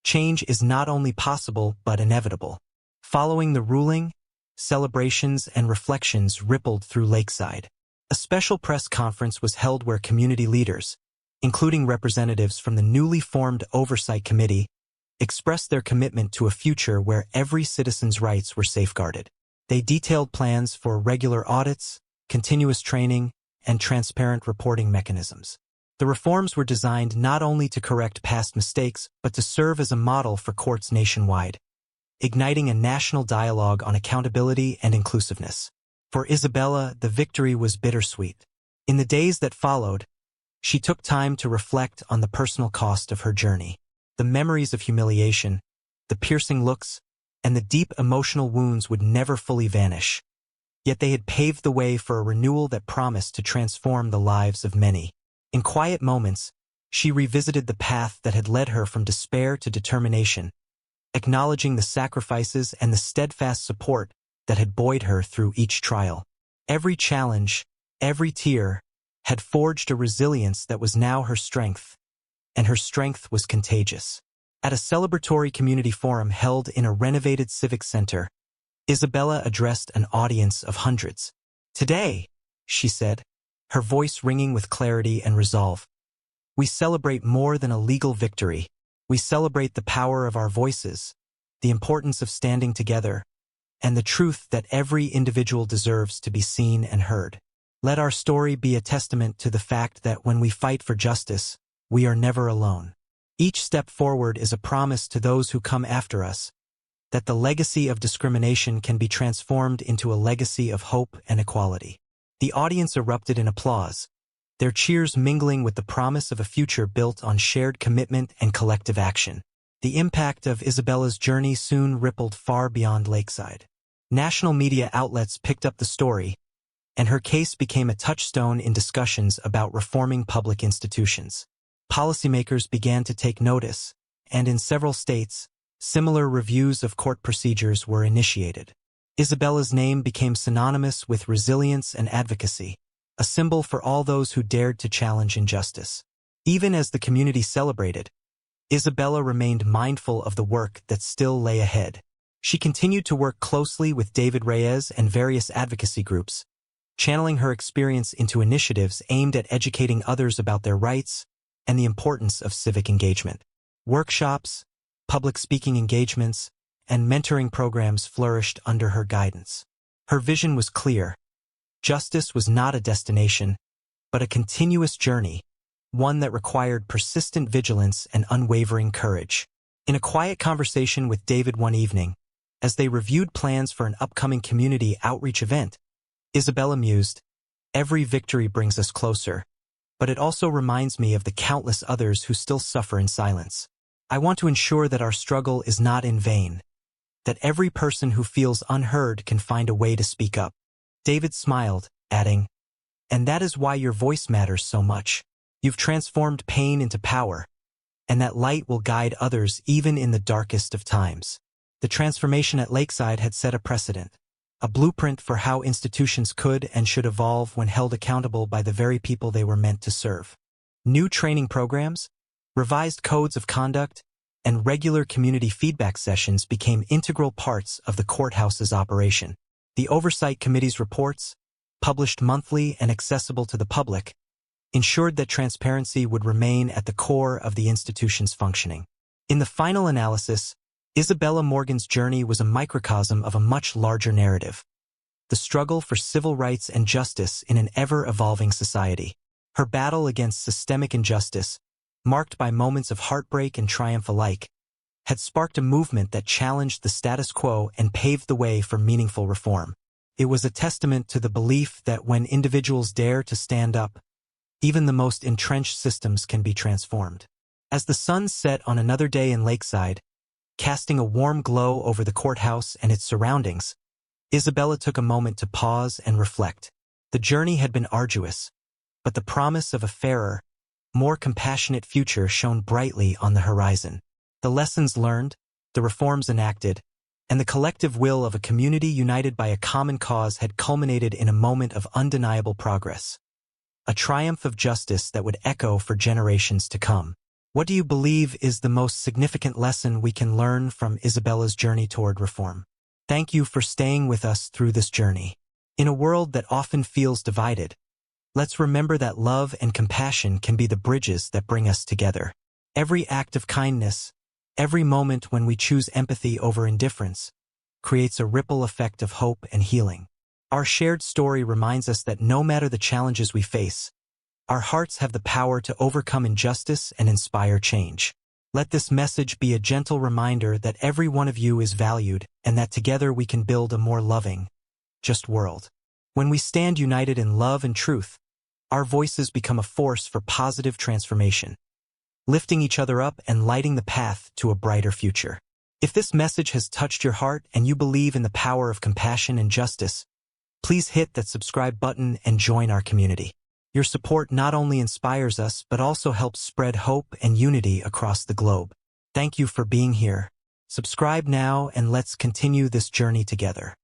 change is not only possible but inevitable. Following the ruling, celebrations and reflections rippled through Lakeside. A special press conference was held where community leaders, including representatives from the newly formed Oversight Committee, expressed their commitment to a future where every citizen's rights were safeguarded. They detailed plans for regular audits, continuous training, and transparent reporting mechanisms. The reforms were designed not only to correct past mistakes, but to serve as a model for courts nationwide, igniting a national dialogue on accountability and inclusiveness. For Isabella, the victory was bittersweet. In the days that followed, she took time to reflect on the personal cost of her journey. The memories of humiliation, the piercing looks, and the deep emotional wounds would never fully vanish. Yet they had paved the way for a renewal that promised to transform the lives of many. In quiet moments, she revisited the path that had led her from despair to determination, acknowledging the sacrifices and the steadfast support that had buoyed her through each trial. Every challenge, every tear, had forged a resilience that was now her strength, and her strength was contagious. At a celebratory community forum held in a renovated civic center, Isabella addressed an audience of hundreds. "Today," she said, her voice ringing with clarity and resolve, "we celebrate more than a legal victory. We celebrate the power of our voices, the importance of standing together, and the truth that every individual deserves to be seen and heard. Let our story be a testament to the fact that when we fight for justice, we are never alone. Each step forward is a promise to those who come after us, that the legacy of discrimination can be transformed into a legacy of hope and equality." The audience erupted in applause, their cheers mingling with the promise of a future built on shared commitment and collective action. The impact of Isabella's journey soon rippled far beyond Lakeside. National media outlets picked up the story, and her case became a touchstone in discussions about reforming public institutions. Policymakers began to take notice, and in several states, similar reviews of court procedures were initiated. Isabella's name became synonymous with resilience and advocacy, a symbol for all those who dared to challenge injustice. Even as the community celebrated, Isabella remained mindful of the work that still lay ahead. She continued to work closely with David Reyes and various advocacy groups, channeling her experience into initiatives aimed at educating others about their rights and the importance of civic engagement. Workshops, public speaking engagements, and mentoring programs flourished under her guidance. Her vision was clear. Justice was not a destination, but a continuous journey, one that required persistent vigilance and unwavering courage. In a quiet conversation with David one evening, as they reviewed plans for an upcoming community outreach event, Isabella mused, "Every victory brings us closer, but it also reminds me of the countless others who still suffer in silence. I want to ensure that our struggle is not in vain, that every person who feels unheard can find a way to speak up." David smiled, adding, "And that is why your voice matters so much. You've transformed pain into power, and that light will guide others even in the darkest of times." The transformation at Lakeside had set a precedent, a blueprint for how institutions could and should evolve when held accountable by the very people they were meant to serve. New training programs, revised codes of conduct, and regular community feedback sessions became integral parts of the courthouse's operation. The Oversight Committee's reports, published monthly and accessible to the public, ensured that transparency would remain at the core of the institution's functioning. In the final analysis, Isabella Morgan's journey was a microcosm of a much larger narrative, the struggle for civil rights and justice in an ever-evolving society. Her battle against systemic injustice, marked by moments of heartbreak and triumph alike, had sparked a movement that challenged the status quo and paved the way for meaningful reform. It was a testament to the belief that when individuals dare to stand up, even the most entrenched systems can be transformed. As the sun set on another day in Lakeside, casting a warm glow over the courthouse and its surroundings, Isabella took a moment to pause and reflect. The journey had been arduous, but the promise of a fairer, more compassionate future shone brightly on the horizon. The lessons learned, the reforms enacted, and the collective will of a community united by a common cause had culminated in a moment of undeniable progress. A triumph of justice that would echo for generations to come. What do you believe is the most significant lesson we can learn from Isabella's journey toward reform? Thank you for staying with us through this journey. In a world that often feels divided, let's remember that love and compassion can be the bridges that bring us together. Every act of kindness, Every moment when we choose empathy over indifference creates a ripple effect of hope and healing. Our shared story reminds us that no matter the challenges we face, our hearts have the power to overcome injustice and inspire change. Let this message be a gentle reminder that every one of you is valued and that together we can build a more loving, just world. When we stand united in love and truth, our voices become a force for positive transformation, lifting each other up and lighting the path to a brighter future. If this message has touched your heart and you believe in the power of compassion and justice, please hit that subscribe button and join our community. Your support not only inspires us but also helps spread hope and unity across the globe. Thank you for being here. Subscribe now and let's continue this journey together.